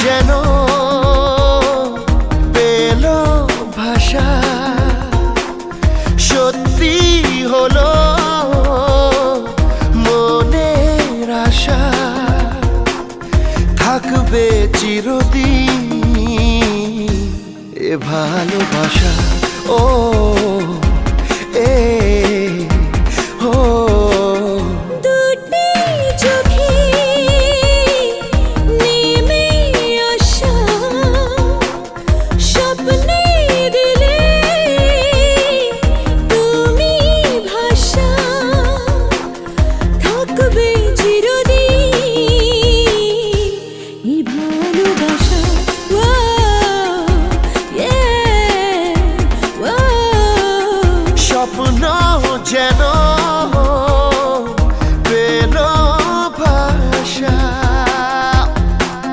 যেন পেল ভাষা, সত্যি হলো মনের আশা, থাকবে চিরদিন এ ভালোবাসা। ও এ